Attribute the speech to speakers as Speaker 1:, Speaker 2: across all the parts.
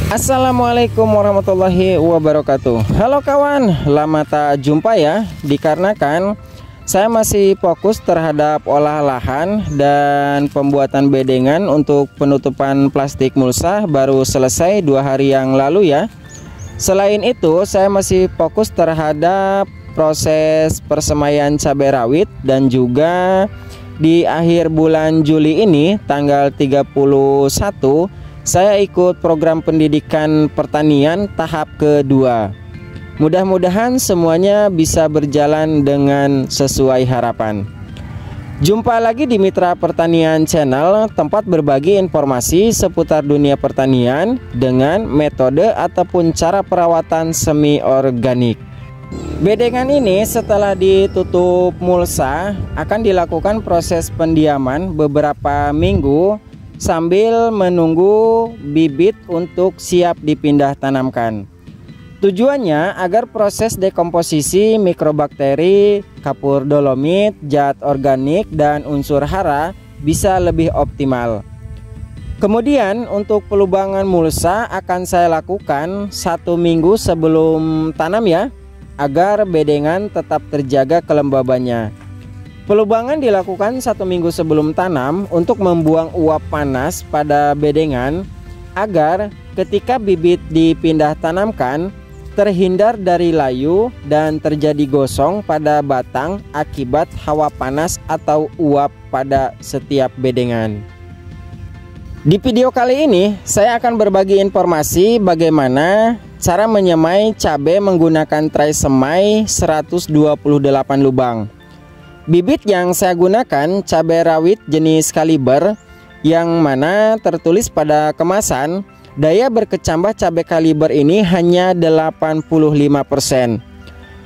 Speaker 1: Assalamualaikum warahmatullahi wabarakatuh. Halo kawan, lama tak jumpa ya. Dikarenakan saya masih fokus terhadap olah lahan dan pembuatan bedengan untuk penutupan plastik mulsa baru selesai 2 hari yang lalu ya. Selain itu saya masih fokus terhadap proses persemaian cabai rawit, dan juga di akhir bulan Juli ini tanggal 31 saya ikut program pendidikan pertanian tahap kedua. Mudah-mudahan semuanya bisa berjalan dengan sesuai harapan. Jumpa lagi di Mitra Pertanian Channel, tempat berbagi informasi seputar dunia pertanian dengan metode ataupun cara perawatan semi organik. Bedengan ini setelah ditutup mulsa akan dilakukan proses pendiaman beberapa minggu sambil menunggu bibit untuk siap dipindah tanamkan. Tujuannya agar proses dekomposisi mikrobakteri, kapur dolomit, zat organik, dan unsur hara bisa lebih optimal. Kemudian untuk pelubangan mulsa akan saya lakukan 1 minggu sebelum tanam ya, agar bedengan tetap terjaga kelembabannya. Pelubangan dilakukan 1 minggu sebelum tanam untuk membuang uap panas pada bedengan agar ketika bibit dipindah tanamkan terhindar dari layu dan terjadi gosong pada batang akibat hawa panas atau uap pada setiap bedengan. Di video kali ini saya akan berbagi informasi bagaimana cara menyemai cabai menggunakan tray semai 128 lubang. Bibit yang saya gunakan cabai rawit jenis kaliber, yang mana tertulis pada kemasan daya berkecambah cabai kaliber ini hanya 85%.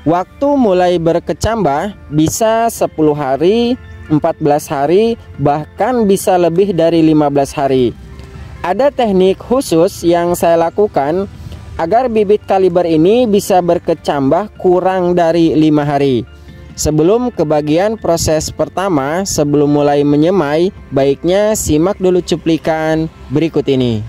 Speaker 1: Waktu mulai berkecambah bisa 10 hari, 14 hari, bahkan bisa lebih dari 15 hari. Ada teknik khusus yang saya lakukan agar bibit kaliber ini bisa berkecambah kurang dari 5 hari. Sebelum ke bagian proses pertama, sebelum mulai menyemai, baiknya simak dulu cuplikan berikut ini.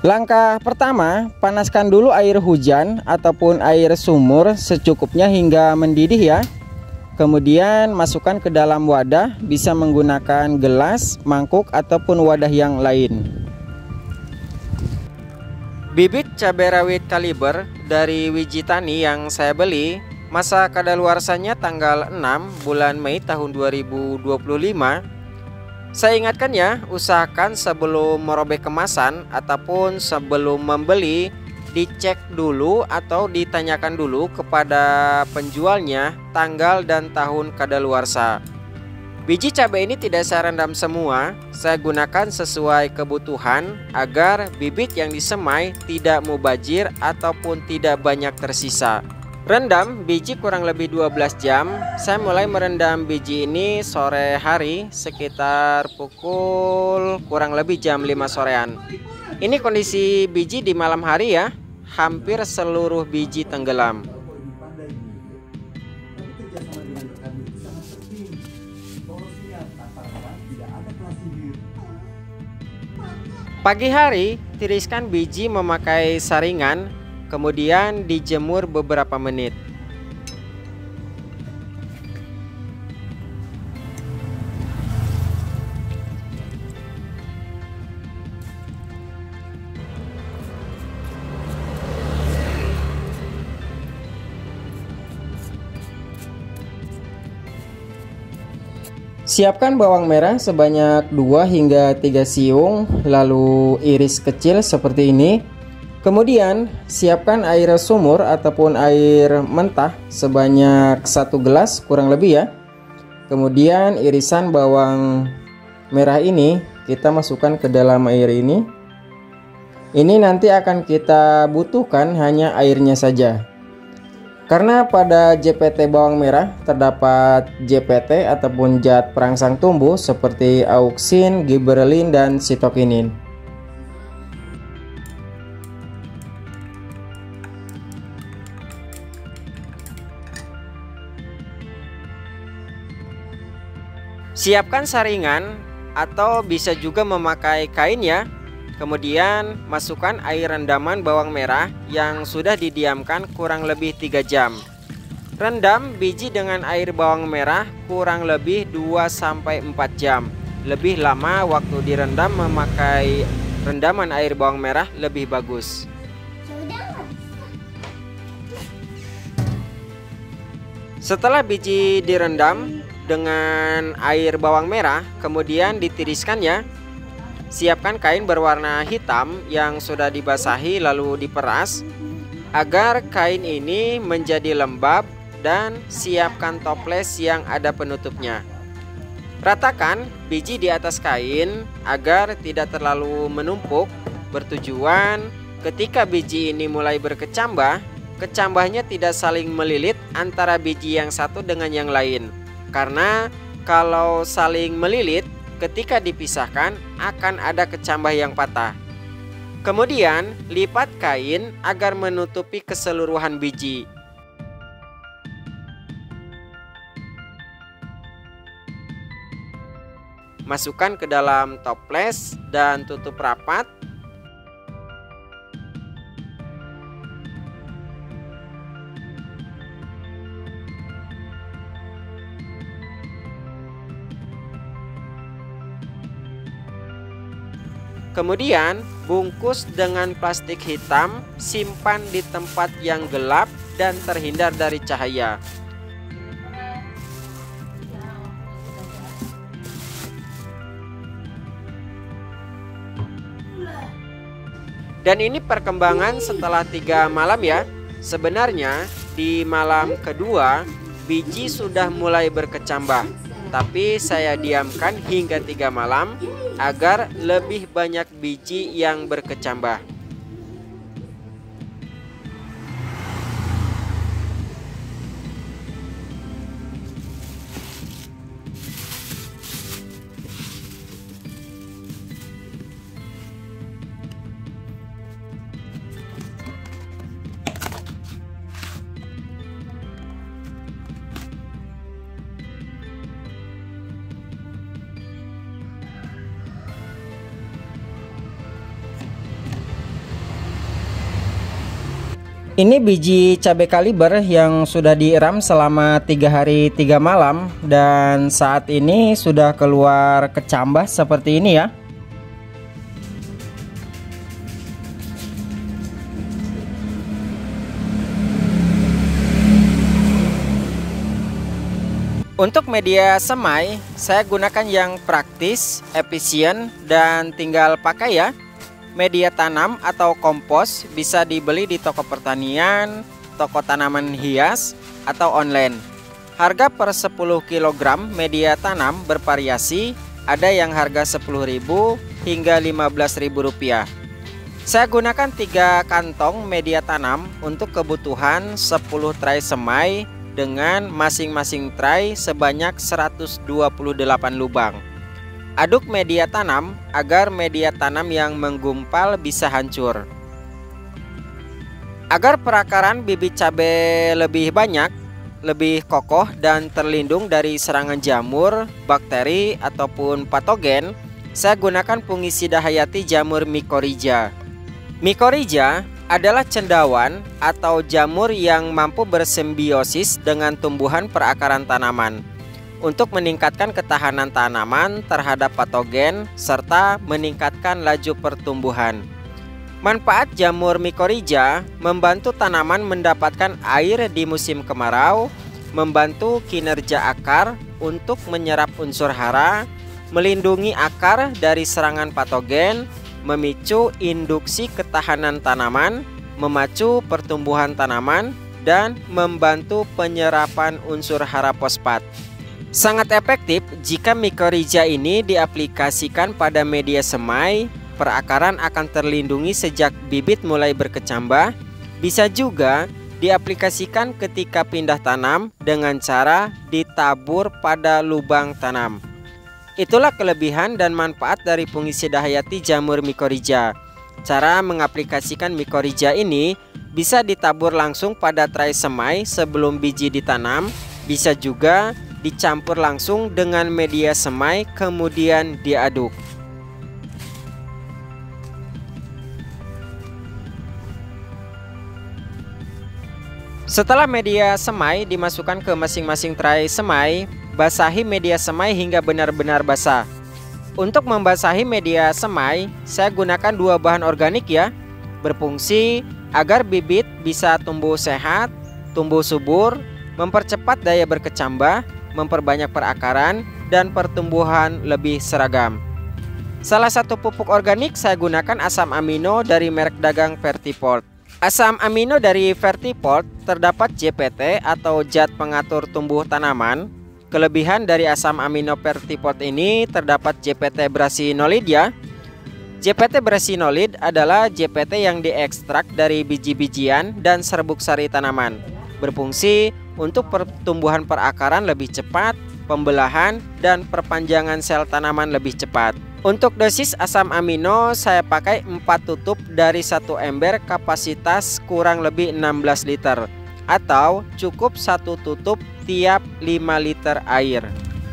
Speaker 1: Langkah pertama, panaskan dulu air hujan ataupun air sumur secukupnya hingga mendidih ya. Kemudian masukkan ke dalam wadah, bisa menggunakan gelas, mangkuk, ataupun wadah yang lain. Bibit cabai rawit kaliber dari Wijitani yang saya beli, masa kadaluarsanya tanggal 6 bulan Mei tahun 2025. Saya ingatkan ya, usahakan sebelum merobek kemasan ataupun sebelum membeli, dicek dulu atau ditanyakan dulu kepada penjualnya tanggal dan tahun kadaluarsa. Biji cabai ini tidak saya rendam semua, saya gunakan sesuai kebutuhan agar bibit yang disemai tidak mubazir ataupun tidak banyak tersisa. Rendam biji kurang lebih 12 jam. Saya mulai merendam biji ini sore hari sekitar pukul kurang lebih jam 5 sorean. Ini kondisi biji di malam hari ya, hampir seluruh biji tenggelam. Pagi hari, tiriskan biji memakai saringan, kemudian dijemur beberapa menit. Siapkan bawang merah sebanyak 2 hingga 3 siung, lalu iris kecil seperti ini. Kemudian siapkan air sumur ataupun air mentah sebanyak 1 gelas kurang lebih ya. Kemudian irisan bawang merah ini kita masukkan ke dalam air ini. Ini nanti akan kita butuhkan hanya airnya saja. Karena pada JPT bawang merah terdapat JPT ataupun zat perangsang tumbuh seperti auksin, gibberellin, dan sitokinin. Siapkan saringan atau bisa juga memakai kain ya. Kemudian masukkan air rendaman bawang merah yang sudah didiamkan kurang lebih 3 jam. Rendam biji dengan air bawang merah kurang lebih 2-4 jam. Lebih lama waktu direndam memakai rendaman air bawang merah lebih bagus. Setelah biji direndam dengan air bawang merah, kemudian ditiriskan ya. Siapkan kain berwarna hitam yang sudah dibasahi lalu diperas agar kain ini menjadi lembab, dan siapkan toples yang ada penutupnya. Ratakan biji di atas kain agar tidak terlalu menumpuk, bertujuan ketika biji ini mulai berkecambah, kecambahnya tidak saling melilit antara biji yang satu dengan yang lain. Karena kalau saling melilit, ketika dipisahkan akan ada kecambah yang patah. Kemudian lipat kain agar menutupi keseluruhan biji. Masukkan ke dalam toples dan tutup rapat. Kemudian bungkus dengan plastik hitam, simpan di tempat yang gelap dan terhindar dari cahaya. Dan ini perkembangan setelah 3 malam ya. Sebenarnya di malam kedua biji sudah mulai berkecambah, tapi saya diamkan hingga 3 malam agar lebih banyak biji yang berkecambah. Ini biji cabai kaliber yang sudah dieram selama 3 hari 3 malam dan saat ini sudah keluar kecambah seperti ini ya. Untuk media semai, saya gunakan yang praktis, efisien, dan tinggal pakai ya. Media tanam atau kompos bisa dibeli di toko pertanian, toko tanaman hias, atau online. Harga per 10 kg media tanam bervariasi, ada yang harga Rp10.000 hingga Rp15.000. Saya gunakan 3 kantong media tanam untuk kebutuhan 10 tray semai dengan masing-masing tray sebanyak 128 lubang. Aduk media tanam agar media tanam yang menggumpal bisa hancur. Agar perakaran bibit cabai lebih banyak, lebih kokoh dan terlindung dari serangan jamur, bakteri ataupun patogen, saya gunakan fungisida hayati jamur Mycorrhiza. Mycorrhiza adalah cendawan atau jamur yang mampu bersimbiosis dengan tumbuhan perakaran tanaman untuk meningkatkan ketahanan tanaman terhadap patogen serta meningkatkan laju pertumbuhan. Manfaat jamur Mycorrhiza membantu tanaman mendapatkan air di musim kemarau, membantu kinerja akar untuk menyerap unsur hara, melindungi akar dari serangan patogen, memicu induksi ketahanan tanaman, memacu pertumbuhan tanaman, dan membantu penyerapan unsur hara fosfat. Sangat efektif jika Mycorrhiza ini diaplikasikan pada media semai, perakaran akan terlindungi sejak bibit mulai berkecambah. Bisa juga diaplikasikan ketika pindah tanam dengan cara ditabur pada lubang tanam. Itulah kelebihan dan manfaat dari fungisida hayati jamur Mycorrhiza. Cara mengaplikasikan Mycorrhiza ini bisa ditabur langsung pada tray semai sebelum biji ditanam, bisa juga dicampur langsung dengan media semai, kemudian diaduk. Setelah media semai dimasukkan ke masing-masing tray semai, basahi media semai hingga benar-benar basah. Untuk membasahi media semai, saya gunakan 2 bahan organik ya, berfungsi agar bibit bisa tumbuh sehat, tumbuh subur, mempercepat daya berkecambah, memperbanyak perakaran, dan pertumbuhan lebih seragam. Salah satu pupuk organik saya gunakan asam amino dari merek dagang Vertiport. Asam amino dari Vertiport terdapat JPT atau zat pengatur tumbuh tanaman. Kelebihan dari asam amino Vertiport ini terdapat JPT brasinolid ya. JPT brasinolid adalah JPT yang diekstrak dari biji-bijian dan serbuk sari tanaman. Berfungsi untuk pertumbuhan perakaran lebih cepat, pembelahan, dan perpanjangan sel tanaman lebih cepat. Untuk dosis asam amino saya pakai 4 tutup dari 1 ember kapasitas kurang lebih 16 liter atau cukup 1 tutup tiap 5 liter air.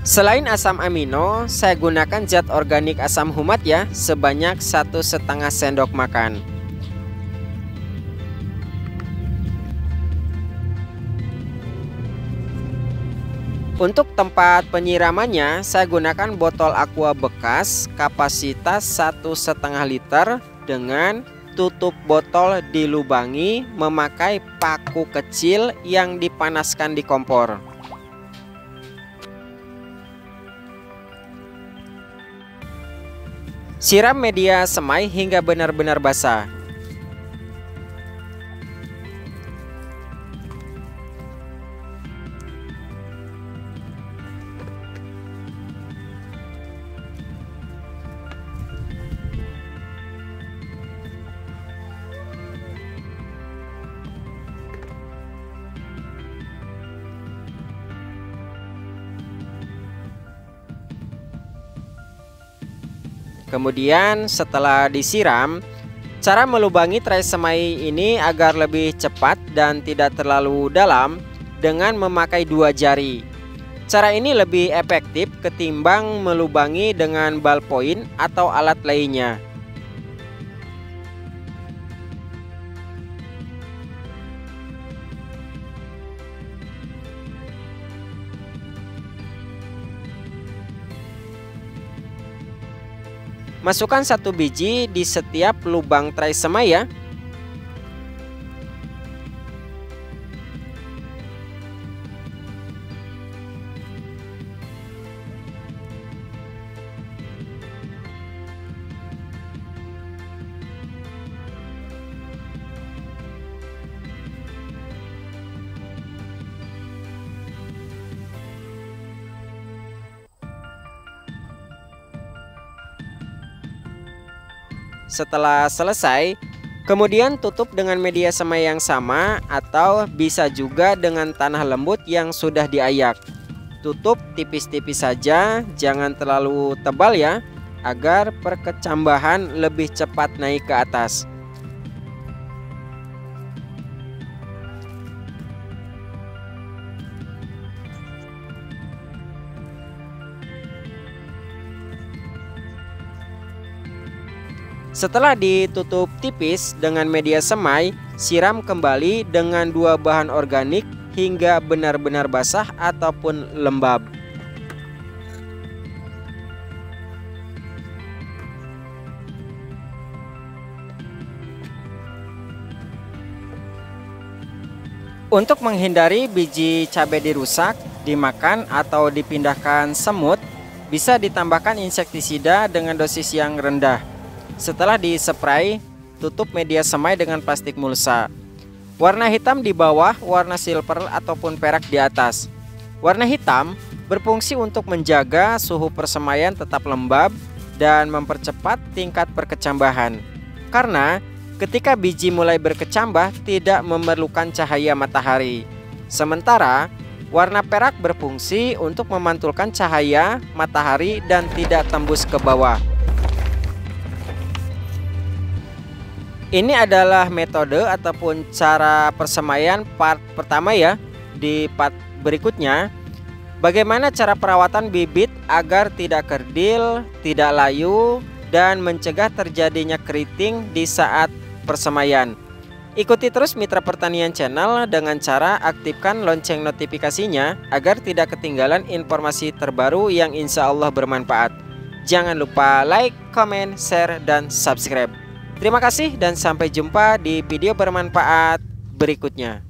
Speaker 1: Selain asam amino, saya gunakan zat organik asam humat ya, sebanyak 1,5 sendok makan. Untuk tempat penyiramannya, saya gunakan botol aqua bekas kapasitas 1,5 liter dengan tutup botol dilubangi memakai paku kecil yang dipanaskan di kompor. Siram media semai hingga benar-benar basah. Kemudian setelah disiram, cara melubangi tray semai ini agar lebih cepat dan tidak terlalu dalam dengan memakai 2 jari. Cara ini lebih efektif ketimbang melubangi dengan ballpoint atau alat lainnya. Masukkan 1 biji di setiap lubang tray semai ya. Setelah selesai, kemudian tutup dengan media semai yang sama atau bisa juga dengan tanah lembut yang sudah diayak. Tutup tipis-tipis saja, jangan terlalu tebal ya, agar perkecambahan lebih cepat naik ke atas. Setelah ditutup tipis dengan media semai, siram kembali dengan 2 bahan organik hingga benar-benar basah ataupun lembab. Untuk menghindari biji cabai dirusak, dimakan atau dipindahkan semut, bisa ditambahkan insektisida dengan dosis yang rendah. Setelah dispray, tutup media semai dengan plastik mulsa. Warna hitam di bawah, warna silver ataupun perak di atas. Warna hitam berfungsi untuk menjaga suhu persemaian tetap lembab dan mempercepat tingkat perkecambahan. Karena ketika biji mulai berkecambah tidak memerlukan cahaya matahari. Sementara warna perak berfungsi untuk memantulkan cahaya matahari dan tidak tembus ke bawah. Ini adalah metode ataupun cara persemaian part pertama ya. Di part berikutnya Bagaimana cara perawatan bibit agar tidak kerdil, tidak layu, dan mencegah terjadinya keriting di saat persemaian? Ikuti terus Mitra Pertanian Channel dengan cara aktifkan lonceng notifikasinya agar tidak ketinggalan informasi terbaru yang insya Allah bermanfaat. Jangan lupa like, comment, share, dan subscribe. Terima kasih dan sampai jumpa di video bermanfaat berikutnya.